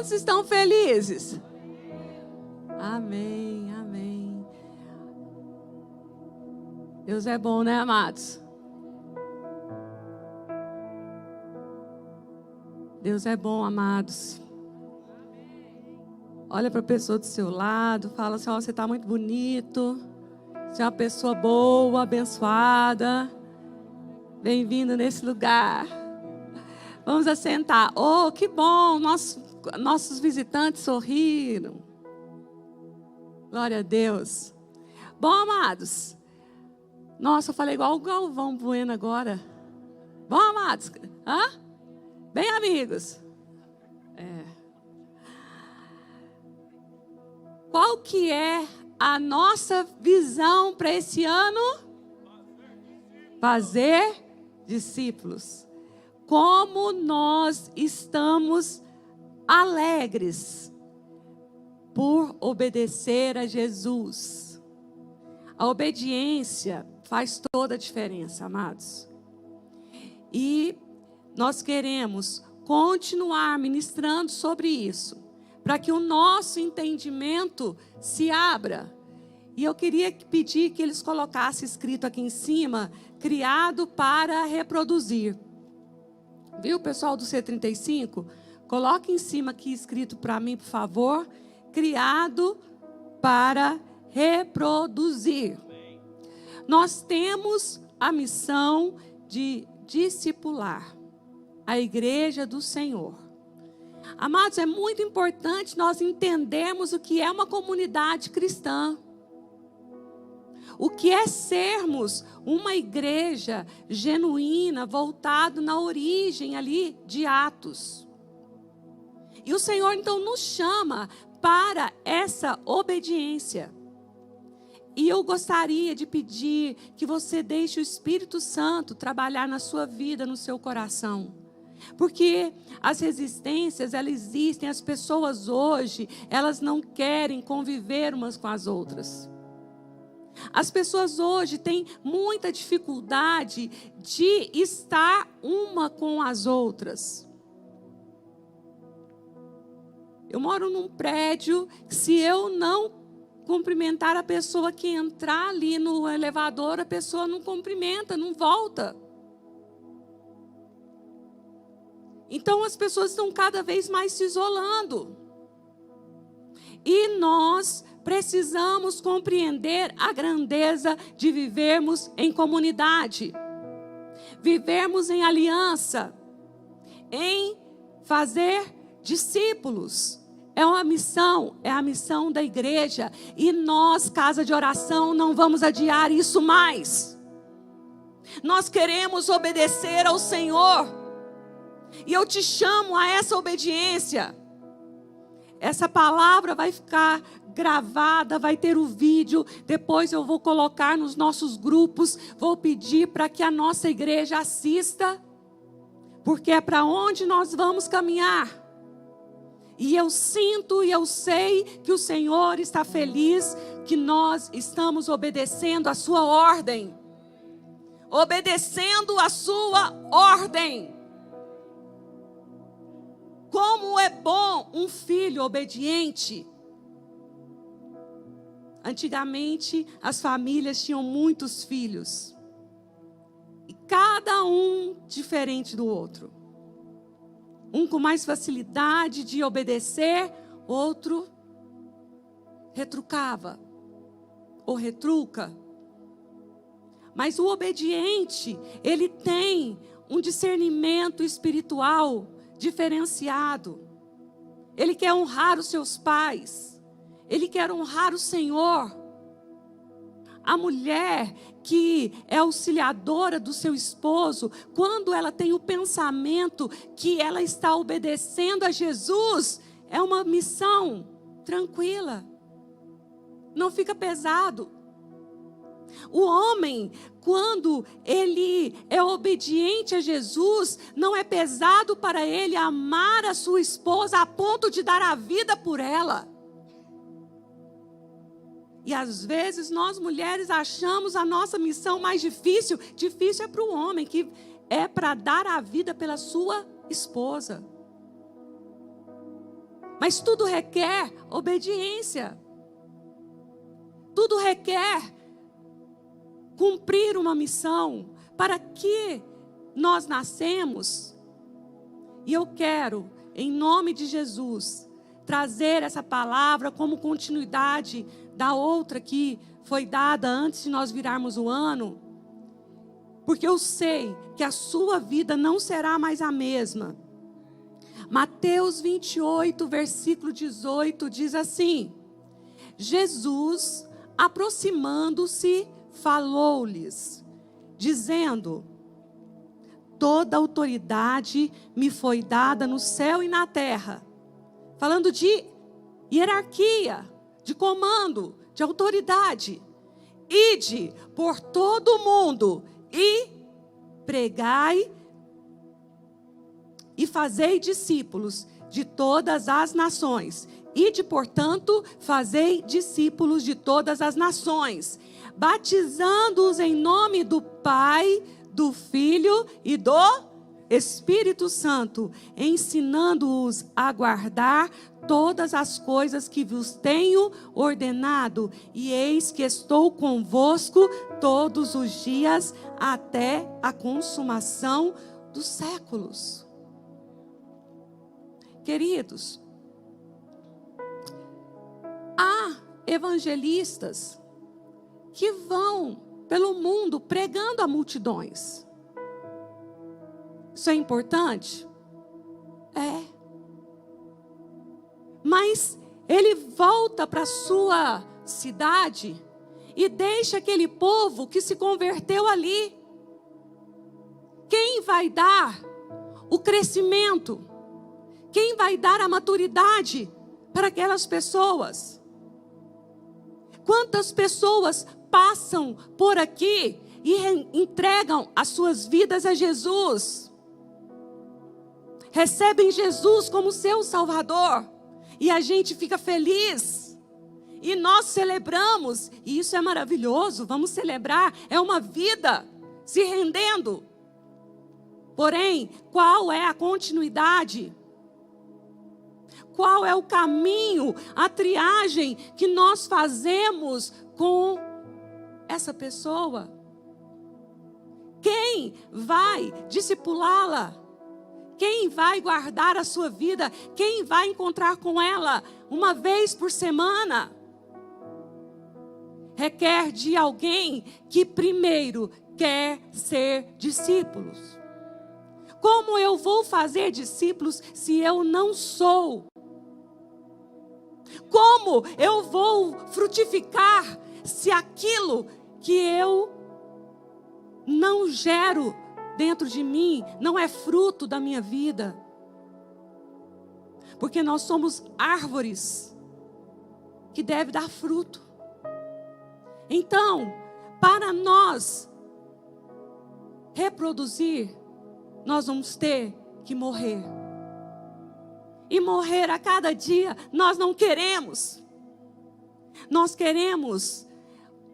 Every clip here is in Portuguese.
Quantos estão felizes? Amém, amém. Deus é bom, né, amados? Deus é bom, amados. Olha para a pessoa do seu lado, fala assim: ó, você está muito bonito, você é uma pessoa boa, abençoada, bem-vindo nesse lugar. Vamos assentar. Oh, que bom, nossos visitantes sorriram. Glória a Deus. Bom, amados, nossa, eu falei igual o Galvão Bueno agora. Bom, amados, bem, amigos. Qual que é a nossa visão para esse ano? Fazer discípulos. Como nós estamos alegres por obedecer a Jesus. A obediência faz toda a diferença, amados. E nós queremos continuar ministrando sobre isso, para que o nosso entendimento se abra. E eu queria pedir que eles colocassem escrito aqui em cima: criado para reproduzir. Viu, pessoal do C35? Coloque em cima aqui escrito para mim, por favor: criado para reproduzir. Nós temos a missão de discipular a igreja do Senhor. Amados, é muito importante nós entendermos o que é uma comunidade cristã. O que é sermos uma igreja genuína, voltada na origem ali de Atos. E o Senhor então nos chama para essa obediência. E eu gostaria de pedir que você deixe o Espírito Santo trabalhar na sua vida, no seu coração. Porque as resistências, elas existem, as pessoas hoje, elas não querem conviver umas com as outras. As pessoas hoje têm muita dificuldade de estar uma com as outras. Eu moro num prédio que, se eu não cumprimentar a pessoa que entrar ali no elevador, a pessoa não cumprimenta, não volta. Então as pessoas estão cada vez mais se isolando. E nós precisamos compreender a grandeza de vivermos em comunidade. Vivermos em aliança. Em fazer discípulos. É uma missão, é a missão da igreja. E nós, casa de oração, não vamos adiar isso mais. Nós queremos obedecer ao Senhor. E eu te chamo a essa obediência. Essa palavra vai ficar gravada, vai ter o vídeo. Depois eu vou colocar nos nossos grupos. Vou pedir para que a nossa igreja assista. Porque é para onde nós vamos caminhar. E eu sinto e eu sei que o Senhor está feliz que nós estamos obedecendo a sua ordem. Obedecendo a sua ordem. Como é bom um filho obediente. Antigamente, as famílias tinham muitos filhos. E cada um diferente do outro. Um com mais facilidade de obedecer, outro retrucava ou retruca. Mas o obediente, ele tem um discernimento espiritual diferenciado. Ele quer honrar os seus pais. Ele quer honrar o Senhor. A mulher que é auxiliadora do seu esposo, quando ela tem o pensamento que ela está obedecendo a Jesus, é uma missão tranquila. Não fica pesado. O homem, quando ele é obediente a Jesus, não é pesado para ele amar a sua esposa a ponto de dar a vida por ela. E às vezes nós mulheres achamos a nossa missão mais difícil. Difícil é para o homem, que é para dar a vida pela sua esposa. Mas tudo requer obediência. Tudo requer cumprir uma missão. Para que nós nascemos. E eu quero, em nome de Jesus, trazer essa palavra como continuidade da outra que foi dada antes de nós virarmos o ano. Porque eu sei que a sua vida não será mais a mesma. Mateus 28, versículo 18, diz assim: Jesus, aproximando-se, falou-lhes, dizendo: toda autoridade me foi dada no céu e na terra. Falando de hierarquia, de comando, de autoridade. Ide por todo o mundo e pregai e fazei discípulos de todas as nações. Ide, portanto, fazei discípulos de todas as nações, batizando-os em nome do Pai, do Filho e do Espírito Santo, ensinando-os a guardar todas as coisas que vos tenho ordenado, e eis que estou convosco todos os dias até a consumação dos séculos. Queridos, há evangelistas que vão pelo mundo pregando a multidões. Isso é importante? É. Mas ele volta para a sua cidade e deixa aquele povo que se converteu ali. Quem vai dar o crescimento? Quem vai dar a maturidade para aquelas pessoas? Quantas pessoas passam por aqui e entregam as suas vidas a Jesus? Recebem Jesus como seu Salvador. E a gente fica feliz. E nós celebramos. E isso é maravilhoso. Vamos celebrar. É uma vida se rendendo. Porém, qual é a continuidade? Qual é o caminho, a triagem que nós fazemos com essa pessoa? Quem vai discipulá-la? Quem vai guardar a sua vida? Quem vai encontrar com ela uma vez por semana? Requer de alguém que primeiro quer ser discípulos. Como eu vou fazer discípulos se eu não sou? Como eu vou frutificar se aquilo que eu não gero dentro de mim não é fruto da minha vida? Porque nós somos árvores que devem dar fruto. Então, para nós reproduzir, nós vamos ter que morrer. E morrer a cada dia nós não queremos. Nós queremos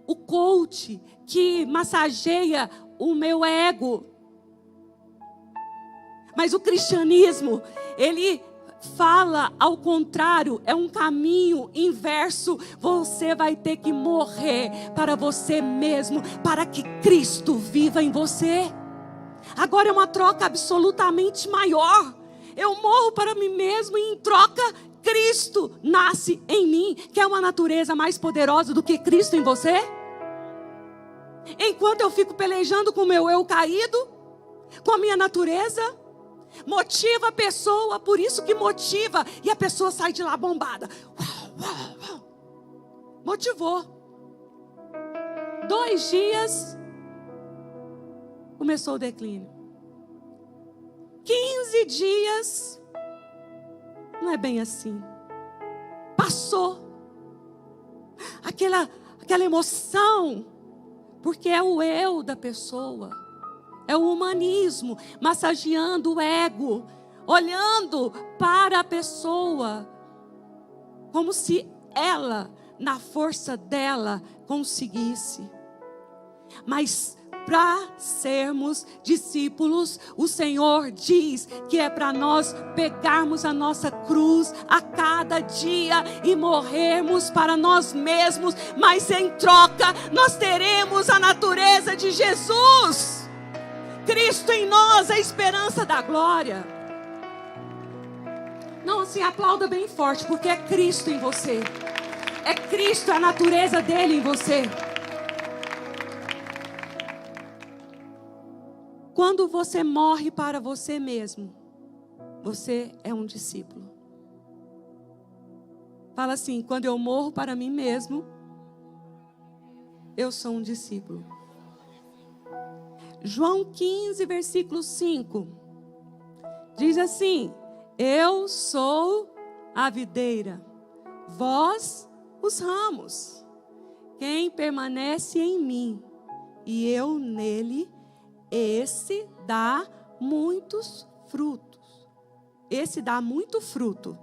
o coach que massageia o meu ego. Mas o cristianismo, ele fala ao contrário, é um caminho inverso. Você vai ter que morrer para você mesmo, para que Cristo viva em você. Agora é uma troca absolutamente maior. Eu morro para mim mesmo e em troca Cristo nasce em mim. Quer uma natureza mais poderosa do que Cristo em você? Enquanto eu fico pelejando com o meu eu caído, com a minha natureza, motiva a pessoa, por isso que motiva. E a pessoa sai de lá bombada. Motivou. 2 dias, começou o declínio. 15 dias, não é bem assim. Passou. Aquela emoção, porque é o eu da pessoa. É o humanismo, massageando o ego, olhando para a pessoa, como se ela, na força dela, conseguisse. Mas para sermos discípulos, o Senhor diz que é para nós pegarmos a nossa cruz a cada dia e morrermos para nós mesmos, mas em troca nós teremos a natureza de Jesus. Cristo em nós, a esperança da glória. Não, assim, aplauda bem forte, porque é Cristo em você. É Cristo, a natureza dele em você. Quando você morre para você mesmo, você é um discípulo. Fala assim: quando eu morro para mim mesmo, eu sou um discípulo. João 15, versículo 5, diz assim: eu sou a videira, vós os ramos. Quem permanece em mim e eu nele, esse dá muitos frutos. Esse dá muito fruto.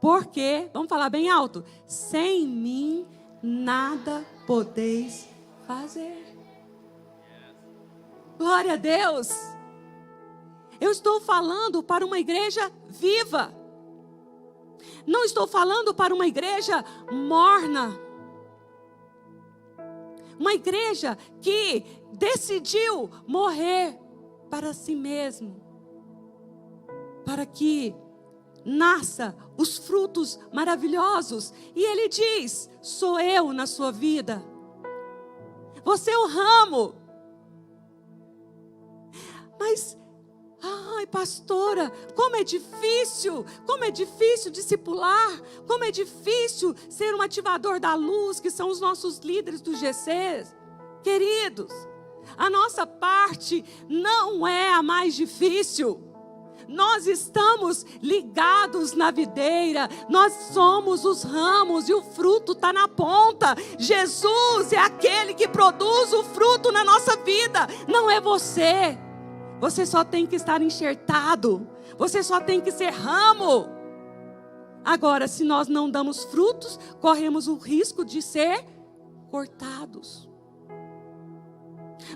Porque, vamos falar bem alto: sem mim nada podeis fazer. Glória a Deus. Eu estou falando para uma igreja viva. Não estou falando para uma igreja morna. Uma igreja que decidiu morrer para si mesmo, para que nasça os frutos maravilhosos. E ele diz: sou eu na sua vida. Você é o ramo. Mas, ai, pastora, como é difícil discipular, como é difícil ser um ativador da luz, que são os nossos líderes do GC. Queridos, a nossa parte não é a mais difícil. Nós estamos ligados na videira, nós somos os ramos e o fruto está na ponta. Jesus é aquele que produz o fruto na nossa vida, não é você. Você só tem que estar enxertado, você só tem que ser ramo. Agora, se nós não damos frutos, corremos o risco de ser cortados.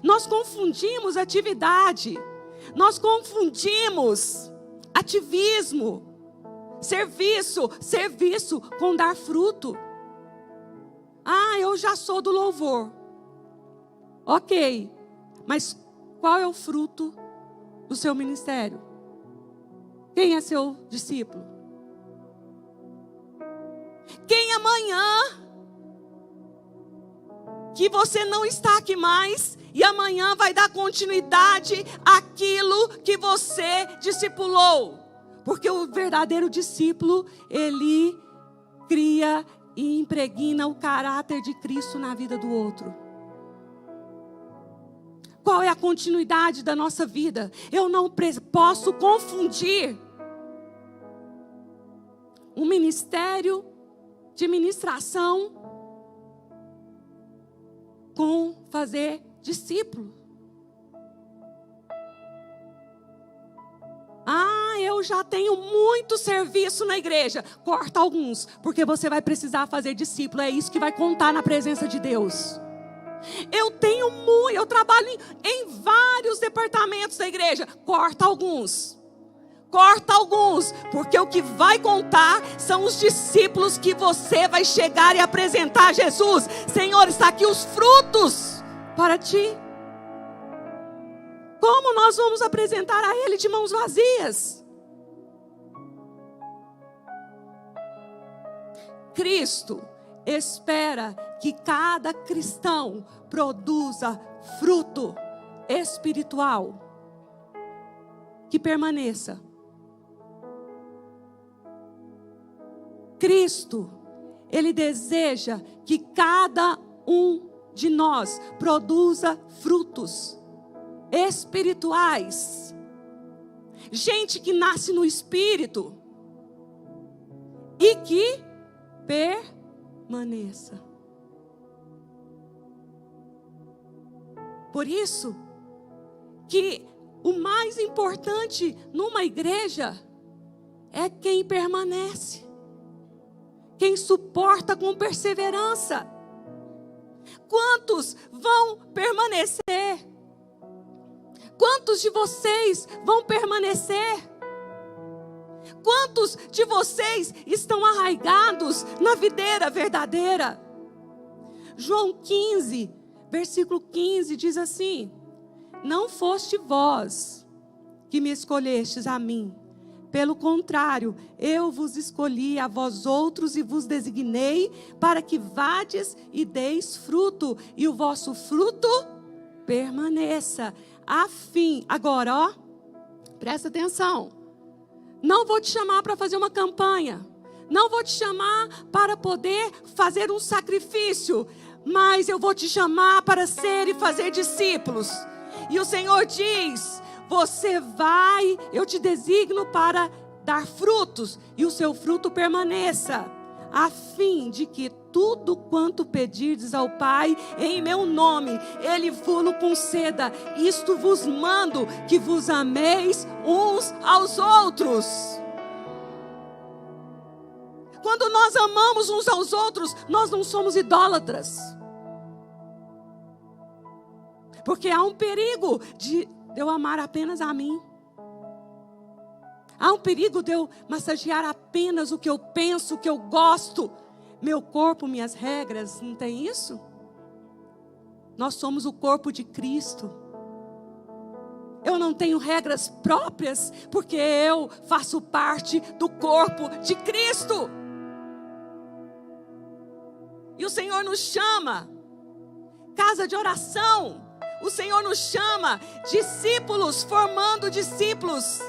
Nós confundimos atividade, nós confundimos ativismo, serviço com dar fruto. Ah, eu já sou do louvor. Ok, mas qual é o fruto do seu ministério? Quem é seu discípulo? Quem amanhã, que você não está aqui mais, e amanhã vai dar continuidade àquilo que você discipulou? Porque o verdadeiro discípulo, ele cria e impregna o caráter de Cristo na vida do outro. Qual é a continuidade da nossa vida? Eu não posso confundir um ministério de ministração com fazer discípulo. Ah, eu já tenho muito serviço na igreja. Corta alguns, porque você vai precisar fazer discípulo. É isso que vai contar na presença de Deus. Eu trabalho em vários departamentos da igreja. Corta alguns, porque o que vai contar são os discípulos que você vai chegar e apresentar a Jesus. Senhor, está aqui os frutos para ti. Como nós vamos apresentar a Ele de mãos vazias? Cristo espera que cada cristão produza fruto espiritual que permaneça. Cristo, Ele deseja que cada um de nós produza frutos espirituais. Gente que nasce no Espírito e que permaneça. Por isso que o mais importante numa igreja é quem permanece, quem suporta com perseverança. Quantos vão permanecer? Quantos de vocês vão permanecer? Quantos de vocês estão arraigados na videira verdadeira? João 15, versículo 15 diz assim: não foste vós que me escolhestes a mim. Pelo contrário, eu vos escolhi a vós outros e vos designei para que vades e deis fruto, e o vosso fruto permaneça. A fim, agora ó, presta atenção. Não vou te chamar para fazer uma campanha. Não vou te chamar para poder fazer um sacrifício. Mas eu vou te chamar para ser e fazer discípulos. E o Senhor diz: você vai, eu te designo para dar frutos, e o seu fruto permaneça, a fim de que tudo quanto pedirdes ao Pai em meu nome, Ele vos conceda. Isto vos mando, que vos ameis uns aos outros. Quando nós amamos uns aos outros, nós não somos idólatras. Porque há um perigo de eu amar apenas a mim. Há um perigo de eu massagear apenas o que eu penso, o que eu gosto. Meu corpo, minhas regras, não tem isso? Nós somos o corpo de Cristo. Eu não tenho regras próprias, porque eu faço parte do corpo de Cristo. E o Senhor nos chama, casa de oração. O Senhor nos chama, discípulos, formando discípulos.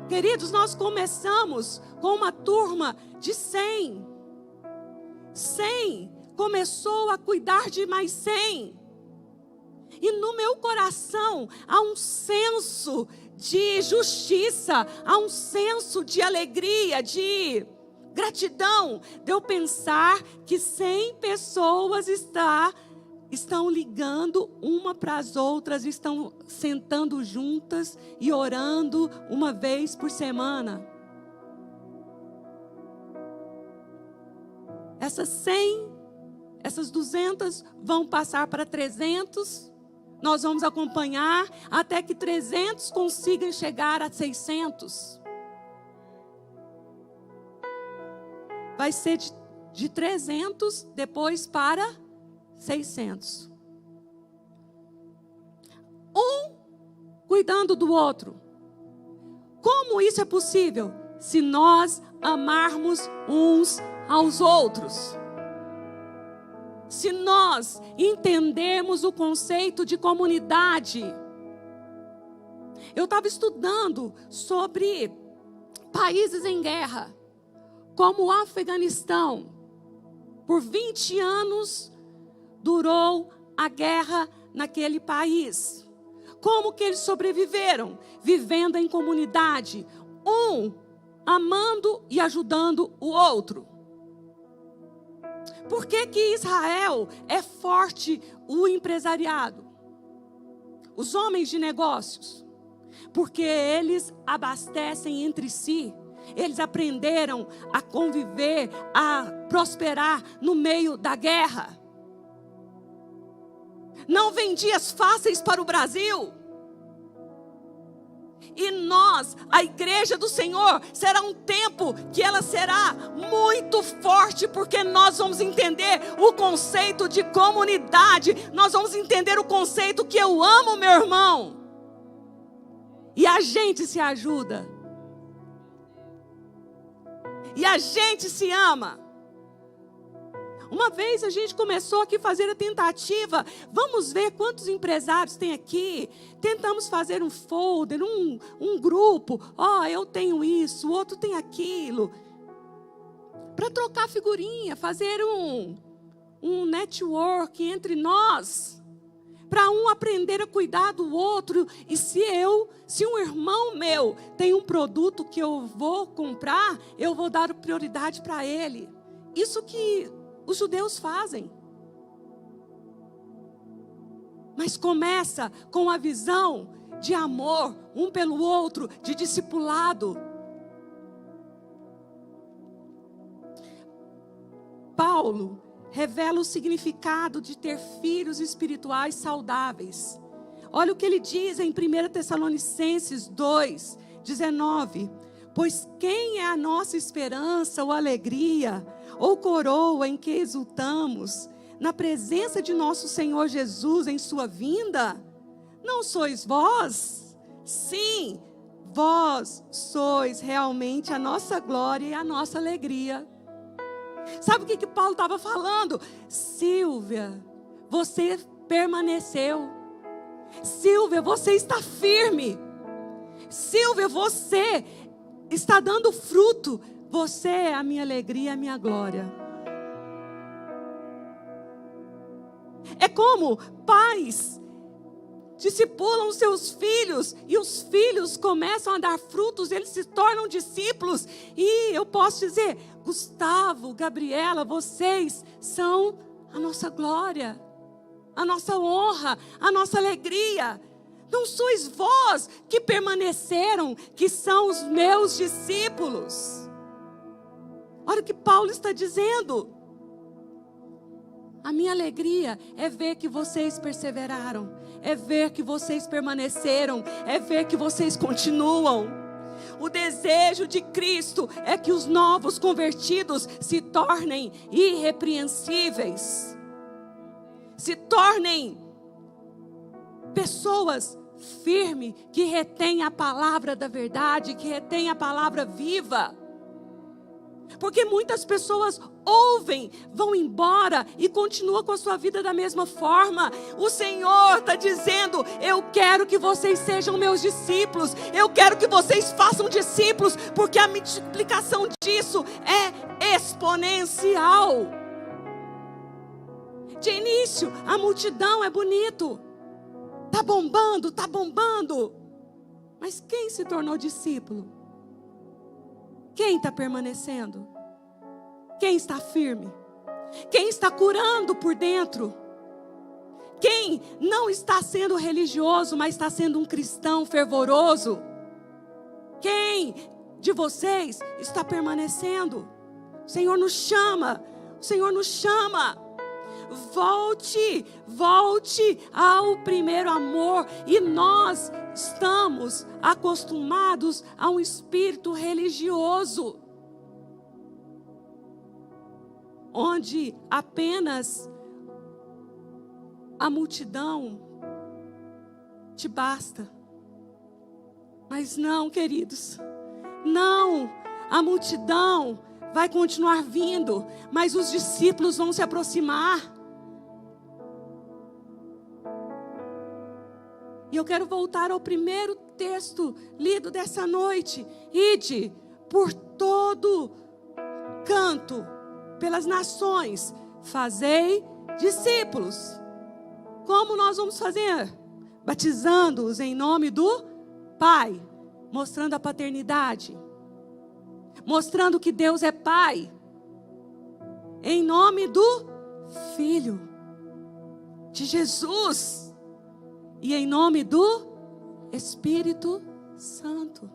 Queridos, nós começamos com uma turma de 100. 100 começou a cuidar de mais 100. E no meu coração há um senso de justiça, há um senso de alegria, de gratidão, de eu pensar que 100 pessoas estão ligando uma para as outras, estão sentando juntas e orando uma vez por semana. Essas 100, essas 200 vão passar para 300. Nós vamos acompanhar até que 300 consigam chegar a 600. Vai ser de 300 depois para 600. Um cuidando do outro. Como isso é possível? Se nós amarmos uns aos outros. Se nós entendermos o conceito de comunidade. Eu estava estudando sobre países em guerra, como o Afeganistão. Por 20 anos durou a guerra naquele país. Como que eles sobreviveram? Vivendo em comunidade, um amando e ajudando o outro. Por que que Israel é forte, o empresariado? Os homens de negócios. Porque eles abastecem entre si. Eles aprenderam a conviver, a prosperar no meio da guerra. Não vem dias fáceis para o Brasil. E nós, a igreja do Senhor, será um tempo que ela será muito forte, porque nós vamos entender o conceito de comunidade. Nós vamos entender o conceito que eu amo meu irmão. E a gente se ajuda. E a gente se ama. Uma vez a gente começou aqui a fazer a tentativa. Vamos ver quantos empresários tem aqui. Tentamos fazer um folder, um grupo. Eu tenho isso, o outro tem aquilo. Para trocar figurinha, fazer um network entre nós. Para um aprender a cuidar do outro. E se um irmão meu tem um produto que eu vou comprar, eu vou dar prioridade para ele. Isso que os judeus fazem. Mas começa com a visão de amor um pelo outro, de discipulado. Paulo revela o significado de ter filhos espirituais saudáveis. Olha o que ele diz em 1 Tessalonicenses 2, 19. Pois quem é a nossa esperança ou alegria, ou coroa em que exultamos, na presença de nosso Senhor Jesus em sua vinda? Não sois vós? Sim, vós sois realmente a nossa glória e a nossa alegria. Sabe o que Paulo estava falando? Silvia, você permaneceu. Silvia, você está firme. Silvia, você está dando fruto. Você é a minha alegria, a minha glória. É como pais discipulam seus filhos e os filhos começam a dar frutos, eles se tornam discípulos. E eu posso dizer, Gustavo, Gabriela, vocês são a nossa glória, a nossa honra, a nossa alegria. Não sois vós que permaneceram, que são os meus discípulos. Olha o que Paulo está dizendo. A minha alegria é ver que vocês perseveraram, é ver que vocês permaneceram, é ver que vocês continuam. O desejo de Cristo é que os novos convertidos se tornem irrepreensíveis, se tornem pessoas firmes, que retêm a palavra da verdade, que retêm a palavra viva. Porque muitas pessoas ouvem, vão embora e continuam com a sua vida da mesma forma. O Senhor está dizendo, eu quero que vocês sejam meus discípulos, eu quero que vocês façam discípulos, porque a multiplicação disso é exponencial. De início, a multidão é bonito, está bombando, mas quem se tornou discípulo? Quem está permanecendo? Quem está firme? Quem está curando por dentro? Quem não está sendo religioso, mas está sendo um cristão fervoroso? Quem de vocês está permanecendo? O Senhor nos chama, o Senhor nos chama. Volte ao primeiro amor. E nós estamos acostumados a um espírito religioso, onde apenas a multidão te basta. Mas não, queridos, não, a multidão vai continuar vindo, mas os discípulos vão se aproximar. E eu quero voltar ao primeiro texto lido dessa noite. Ide por todo canto, pelas nações, fazei discípulos. Como nós vamos fazer? Batizando-os em nome do Pai, mostrando a paternidade, mostrando que Deus é Pai, em nome do Filho, de Jesus, e em nome do Espírito Santo.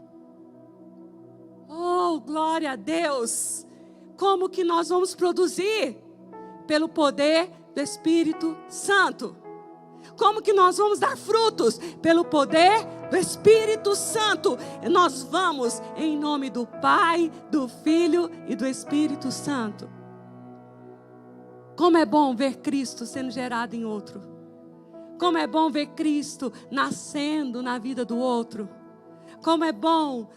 Oh, glória a Deus! Como que nós vamos produzir? Pelo poder do Espírito Santo. Como que nós vamos dar frutos? Pelo poder do Espírito Santo. Nós vamos em nome do Pai, do Filho e do Espírito Santo. Como é bom ver Cristo sendo gerado em outro. Como é bom ver Cristo nascendo na vida do outro. Como é bom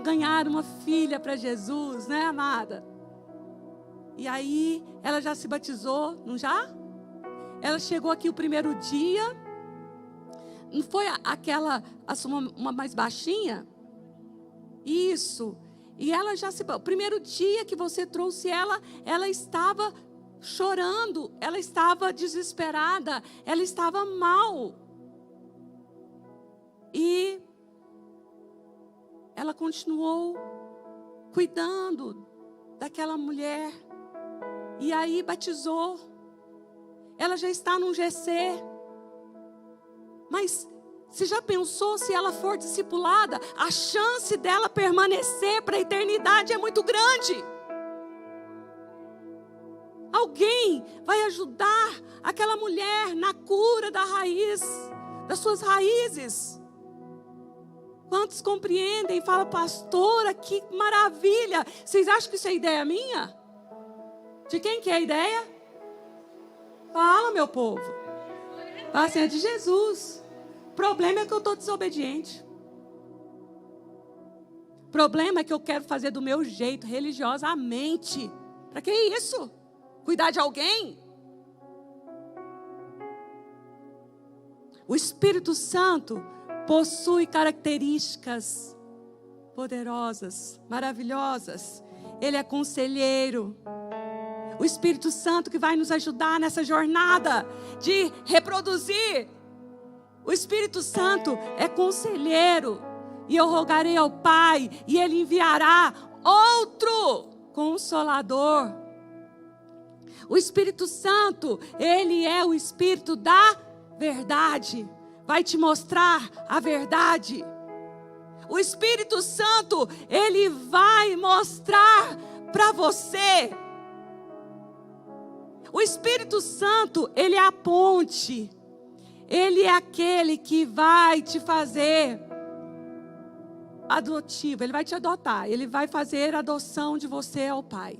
ganhar uma filha para Jesus, né, amada? E aí, ela já se batizou, não já? Ela chegou aqui o primeiro dia. Não foi aquela, uma mais baixinha? Isso. E ela já o primeiro dia que você trouxe ela estava chorando, ela estava desesperada, ela estava mal. E ela continuou cuidando daquela mulher. E aí batizou. Ela já está num GC. Mas você já pensou, se ela for discipulada, a chance dela permanecer para a eternidade é muito grande. Alguém vai ajudar aquela mulher na cura da raiz das suas raízes. Quantos compreendem e falam, pastora, que maravilha. Vocês acham que isso é ideia minha? De quem que é a ideia? Fala, meu povo. Fala assim, é de Jesus. O problema é que eu estou desobediente. O problema é que eu quero fazer do meu jeito, religiosamente. Para que isso? Cuidar de alguém? O Espírito Santo possui características poderosas, maravilhosas. Ele é conselheiro. O Espírito Santo que vai nos ajudar nessa jornada de reproduzir. O Espírito Santo é conselheiro. E eu rogarei ao Pai, e Ele enviará outro Consolador. O Espírito Santo, Ele é o Espírito da verdade. Vai te mostrar a verdade. O Espírito Santo, Ele vai mostrar para você. O Espírito Santo, Ele é a ponte. Ele é aquele que vai te fazer adotivo. Ele vai te adotar. Ele vai fazer a adoção de você ao Pai.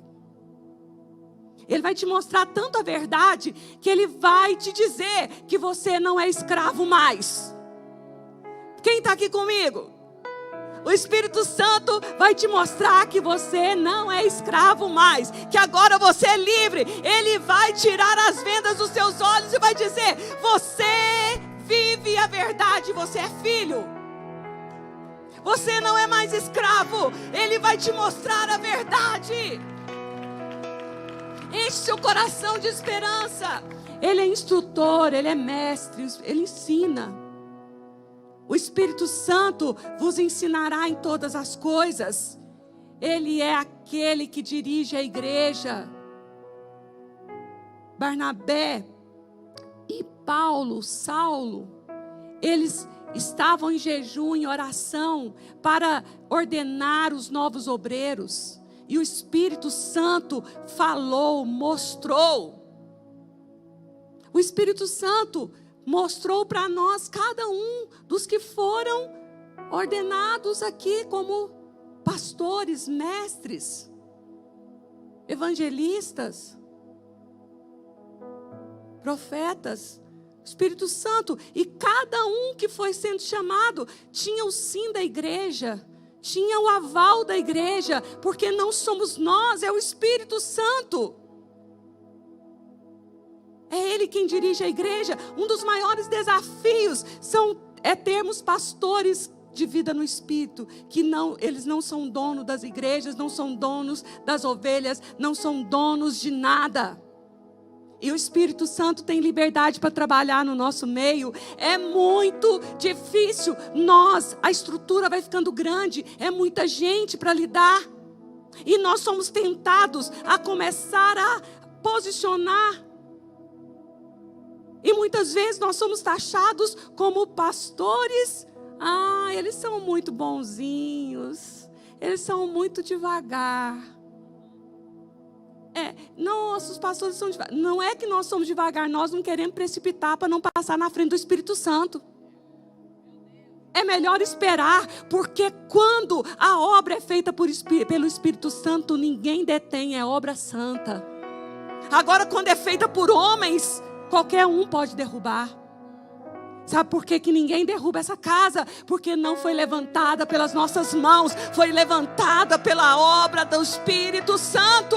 Ele vai te mostrar tanto a verdade que Ele vai te dizer que você não é escravo mais. Quem está aqui comigo? O Espírito Santo vai te mostrar que você não é escravo mais, que agora você é livre. Ele vai tirar as vendas dos seus olhos e vai dizer: você vive a verdade, você é filho. Você não é mais escravo. Ele vai te mostrar a verdade. Enche seu coração de esperança. Ele é instrutor, Ele é mestre, Ele ensina. O Espírito Santo vos ensinará em todas as coisas. Ele é aquele que dirige a igreja. Barnabé e Paulo, Saulo, eles estavam em jejum, em oração, para ordenar os novos obreiros. E o Espírito Santo falou, mostrou. O Espírito Santo mostrou para nós, cada um dos que foram ordenados aqui como pastores, mestres, evangelistas, profetas. Espírito Santo, e cada um que foi sendo chamado tinha o sim da igreja, tinha o aval da igreja, porque não somos nós, é o Espírito Santo. É Ele quem dirige a igreja. Um dos maiores desafios é termos pastores de vida no Espírito, que eles não são donos das igrejas, não são donos das ovelhas, não são donos de nada. E o Espírito Santo tem liberdade para trabalhar no nosso meio. É muito difícil. A estrutura vai ficando grande. É muita gente para lidar. E nós somos tentados a começar a posicionar. E muitas vezes nós somos taxados como pastores. Eles são muito bonzinhos. Eles são muito devagar. Nossos pastores são devagar. Não é que nós somos devagar, nós não queremos precipitar para não passar na frente do Espírito Santo. É melhor esperar, porque quando a obra é feita pelo Espírito Santo, ninguém detém, é obra santa. Agora, quando é feita por homens, qualquer um pode derrubar. Sabe por que ninguém derruba essa casa? Porque não foi levantada pelas nossas mãos, foi levantada pela obra do Espírito Santo.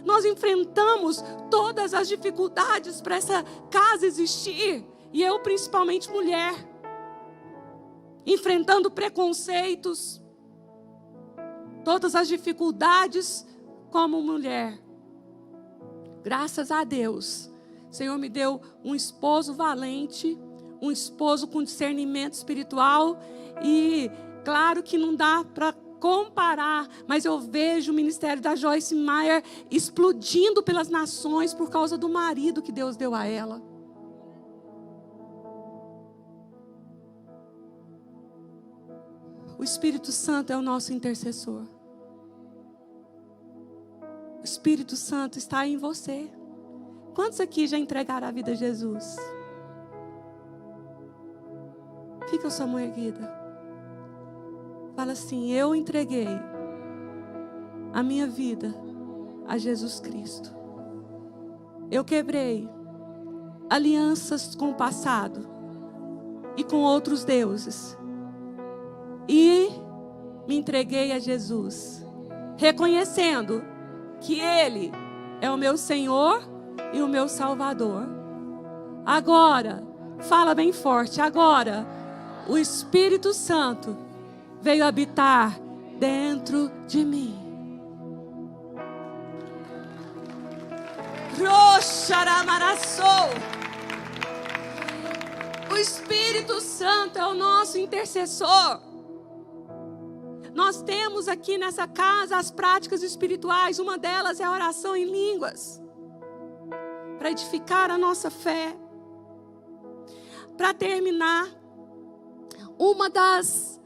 Nós enfrentamos todas as dificuldades para essa casa existir. E eu, principalmente mulher, enfrentando preconceitos, todas as dificuldades como mulher. Graças a Deus, o Senhor me deu um esposo valente, um esposo com discernimento espiritual. E claro que não dá para comparar, mas eu vejo o ministério da Joyce Meyer explodindo pelas nações por causa do marido que Deus deu a ela. O Espírito Santo é o nosso intercessor. O Espírito Santo está em você. Quantos aqui já entregaram a vida a Jesus? Fica com a sua mão erguida. Fala assim: eu entreguei a minha vida a Jesus Cristo. Eu quebrei alianças com o passado e com outros deuses. E me entreguei a Jesus, reconhecendo que Ele é o meu Senhor e o meu Salvador. Agora, fala bem forte, agora o Espírito Santo veio habitar dentro de mim. O Espírito Santo é o nosso intercessor. Nós temos aqui nessa casa as práticas espirituais. Uma delas é a oração em línguas, para edificar a nossa fé. Para terminar, uma das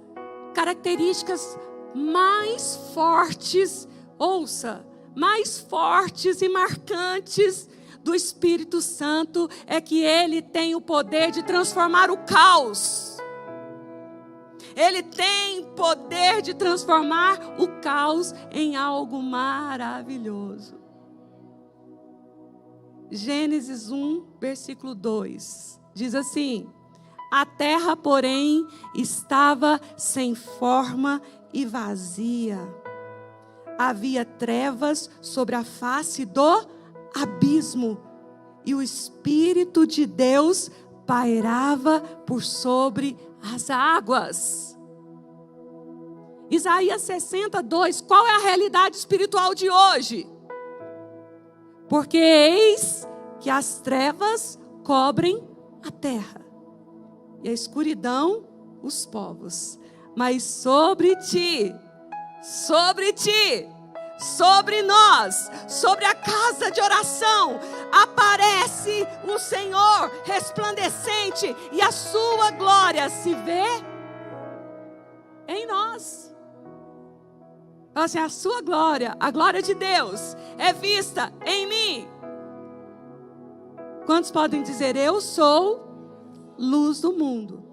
características mais fortes, ouça, mais fortes e marcantes do Espírito Santo é que Ele tem o poder de transformar o caos. Ele tem poder de transformar o caos em algo maravilhoso. Gênesis 1, versículo 2, diz assim: a terra, porém, estava sem forma e vazia. Havia trevas sobre a face do abismo, e o Espírito de Deus pairava por sobre as águas. Isaías 62, qual é a realidade espiritual de hoje? Porque eis que as trevas cobrem a terra, e a escuridão os povos. Mas sobre ti, sobre nós, sobre a casa de oração, aparece o Senhor resplandecente, e a sua glória se vê em nós. Fala assim: a sua glória, a glória de Deus é vista em mim. Quantos podem dizer: eu sou luz do mundo?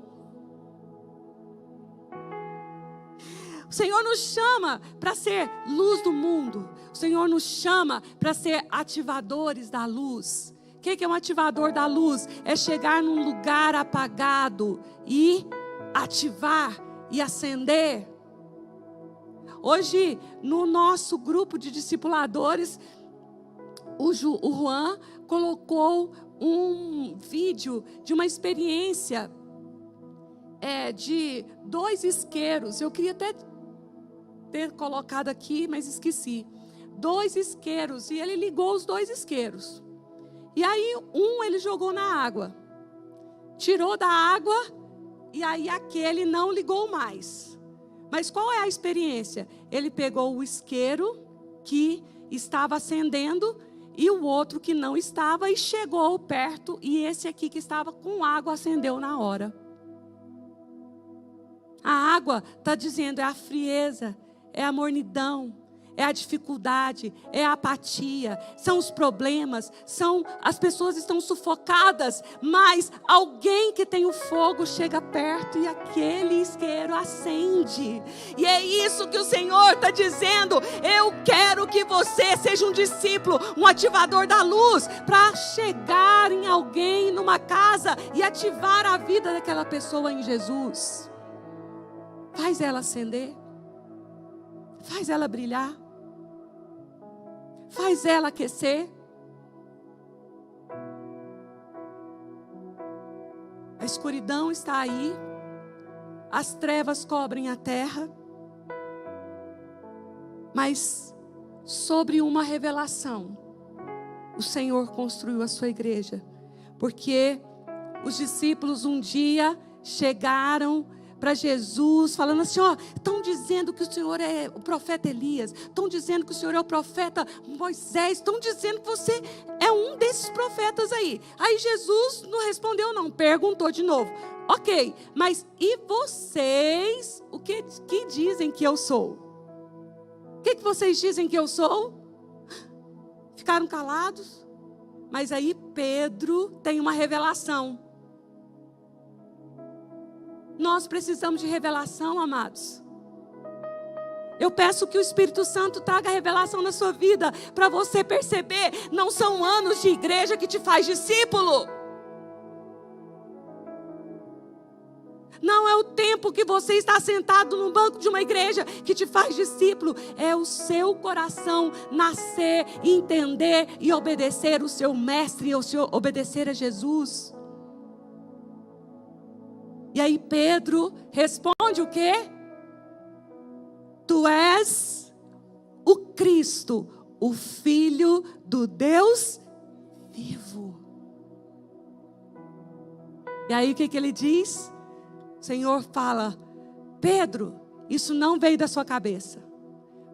O Senhor nos chama para ser luz do mundo. O Senhor nos chama para ser ativadores da luz. O que é um ativador da luz? É chegar num lugar apagado e ativar e acender. Hoje, no nosso grupo de discipuladores, o Juan colocou um vídeo de uma experiência de 2 isqueiros. Eu queria até ter colocado aqui, mas esqueci. 2 isqueiros, e ele ligou os 2 isqueiros. E aí ele jogou na água, tirou da água, e aí aquele não ligou mais. Mas qual é a experiência? Ele pegou o isqueiro que estava acendendo e o outro que não estava, e chegou perto, e esse aqui que estava com água acendeu na hora. A água está dizendo: é a frieza, é a mornidão, é a dificuldade, é a apatia, são os problemas, as pessoas estão sufocadas, mas alguém que tem o fogo chega perto e aquele isqueiro acende. E é isso que o Senhor está dizendo: eu quero que você seja um discípulo, um ativador da luz, para chegar em alguém, numa casa, e ativar a vida daquela pessoa em Jesus. Faz ela acender, faz ela brilhar, faz ela aquecer. A escuridão está aí, as trevas cobrem a terra, mas sobre uma revelação, o Senhor construiu a sua igreja, porque os discípulos um dia chegaram para Jesus, falando assim: ó, estão dizendo que o Senhor é o profeta Elias, estão dizendo que o Senhor é o profeta Moisés, estão dizendo que você é um desses profetas aí. Aí Jesus não respondeu não, perguntou de novo: ok, mas e vocês, o que dizem que eu sou? O que vocês dizem que eu sou? Ficaram calados, Mas aí Pedro tem uma revelação. Nós precisamos de revelação, amados. Eu peço que o Espírito Santo traga revelação na sua vida, para você perceber, não são anos de igreja que te faz discípulo. Não é o tempo que você está sentado no banco de uma igreja que te faz discípulo. É o seu coração nascer, entender e obedecer o seu mestre, obedecer a Jesus. E aí Pedro responde o quê? Tu és o Cristo, o Filho do Deus vivo. E aí o que ele diz? O Senhor fala: Pedro, isso não veio da sua cabeça.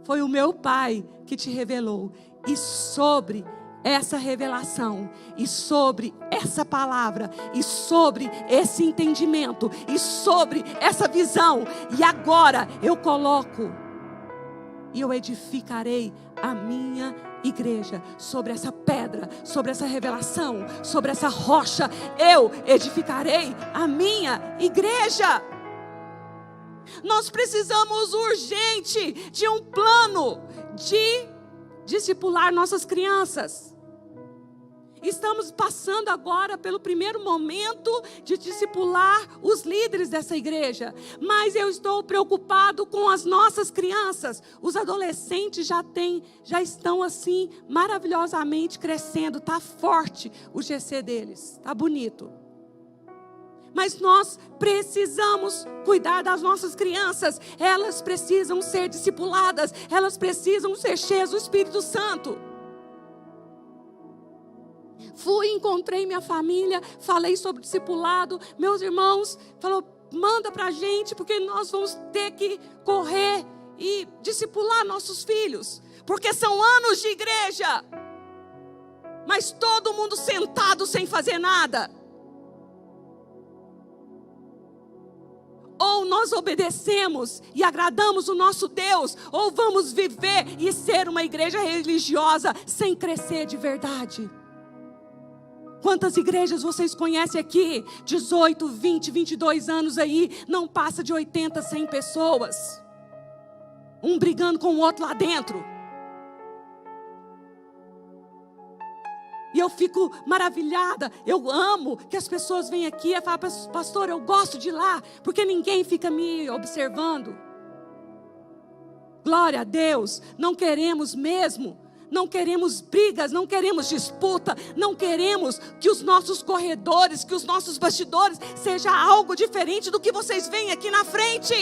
Foi o meu Pai que te revelou. E sobre essa revelação, e sobre essa palavra, e sobre esse entendimento, e sobre essa visão, e agora eu coloco, e eu edificarei a minha igreja sobre essa pedra, sobre essa revelação, sobre essa rocha, eu edificarei a minha igreja. Nós precisamos urgente de um plano de discipular nossas crianças. Estamos passando agora pelo primeiro momento de discipular os líderes dessa igreja. Mas eu estou preocupado com as nossas crianças. Os adolescentes já estão assim maravilhosamente crescendo. Está forte o GC deles. Está bonito. Mas nós precisamos cuidar das nossas crianças. Elas precisam ser discipuladas. Elas precisam ser cheias do Espírito Santo. Encontrei minha família, falei sobre discipulado. Meus irmãos falaram: manda para a gente, porque nós vamos ter que correr e discipular nossos filhos. Porque são anos de igreja, mas todo mundo sentado sem fazer nada. Ou nós obedecemos e agradamos o nosso Deus, ou vamos viver e ser uma igreja religiosa sem crescer de verdade. Quantas igrejas vocês conhecem aqui? 18, 20, 22 anos aí, não passa de 80, 100 pessoas. Um brigando com o outro lá dentro. E eu fico maravilhada, eu amo que as pessoas vêm aqui e falam: pastor, eu gosto de ir lá, porque ninguém fica me observando. Glória a Deus, não queremos mesmo. Não queremos brigas, não queremos disputa, não queremos que os nossos corredores, que os nossos bastidores seja algo diferente do que vocês veem aqui na frente.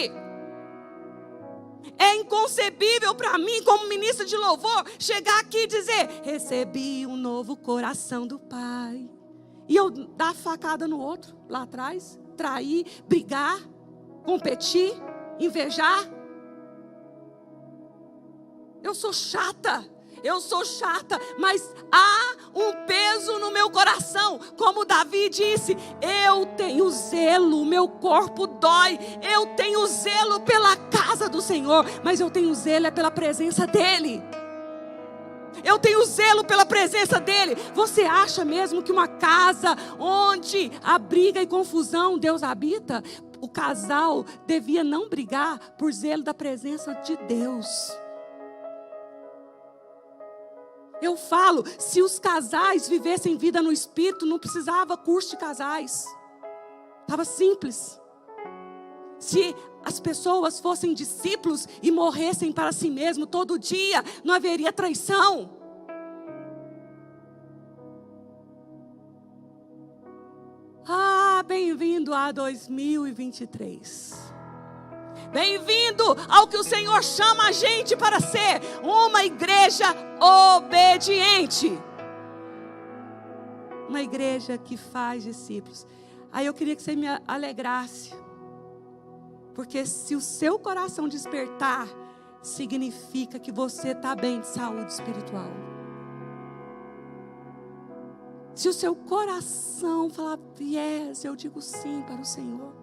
É inconcebível para mim, como ministra de louvor, chegar aqui e dizer: recebi um novo coração do Pai. E eu dar facada no outro, lá atrás, trair, brigar, competir, invejar. Eu sou chata, mas há um peso no meu coração. Como Davi disse: eu tenho zelo, meu corpo dói. Eu tenho zelo pela casa do Senhor, mas eu tenho zelo pela presença dEle. Eu tenho zelo pela presença dEle. Você acha mesmo que uma casa onde há briga e confusão Deus habita? O casal devia não brigar por zelo da presença de Deus. Eu falo, se os casais vivessem vida no Espírito, não precisava curso de casais. Estava simples. Se as pessoas fossem discípulos e morressem para si mesmos todo dia, não haveria traição. Bem-vindo a 2023. Bem-vindo ao que o Senhor chama a gente para ser, uma igreja obediente. Uma igreja que faz discípulos. Aí eu queria que você me alegrasse. Porque se o seu coração despertar, significa que você está bem de saúde espiritual. Se o seu coração falar yes, eu digo sim para o Senhor.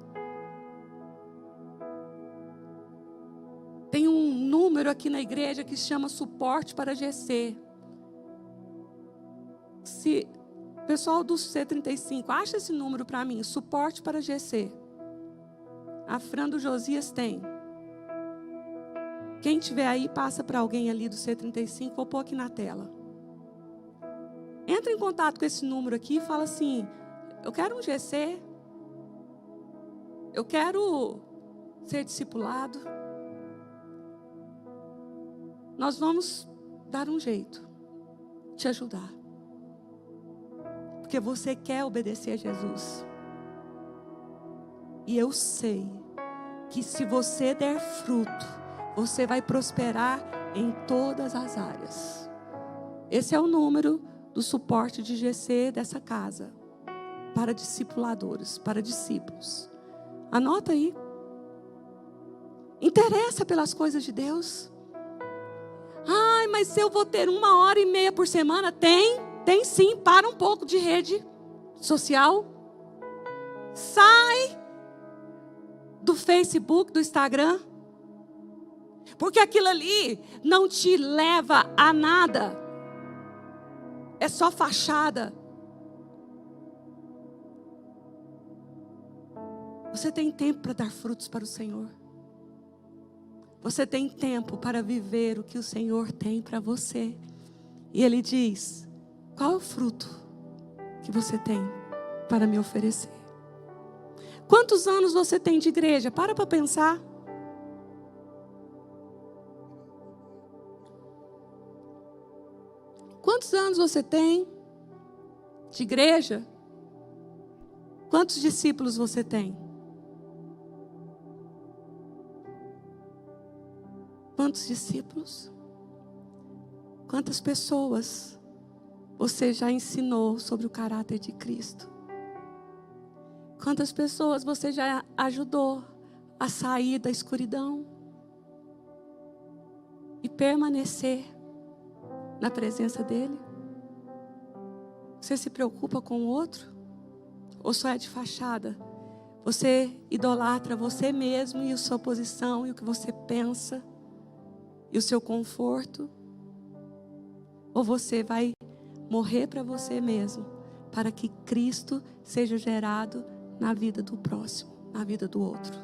Tem um número aqui na igreja que se chama suporte para GC. Se pessoal do C35, acha esse número para mim, suporte para GC. A Fran do Josias tem. Quem tiver aí, passa para alguém ali do C35, vou pôr aqui na tela. Entra em contato com esse número aqui e fala assim, eu quero um GC, eu quero ser discipulado. Nós vamos dar um jeito, te ajudar. Porque você quer obedecer a Jesus. E eu sei que se você der fruto, você vai prosperar em todas as áreas. Esse é o número do suporte de GC dessa casa. Para discipuladores, para discípulos. Anota aí. Interessa pelas coisas de Deus. Ai, mas eu vou ter 1h30 por semana? Tem sim. Para um pouco de rede social. Sai do Facebook, do Instagram. Porque aquilo ali não te leva a nada. É só fachada. Você tem tempo para dar frutos para o Senhor. Você tem tempo para viver o que o Senhor tem para você. E Ele diz, qual é o fruto que você tem para me oferecer? Quantos anos você tem de igreja? Para pensar. Quantos anos você tem de igreja? Quantos discípulos você tem? Quantos discípulos? Quantas pessoas você já ensinou sobre o caráter de Cristo? Quantas pessoas você já ajudou a sair da escuridão e permanecer na presença dEle? Você se preocupa com o outro? Ou só é de fachada? Você idolatra você mesmo e a sua posição e o que você pensa e o seu conforto? Ou você vai morrer para você mesmo, para que Cristo seja gerado na vida do próximo, na vida do outro?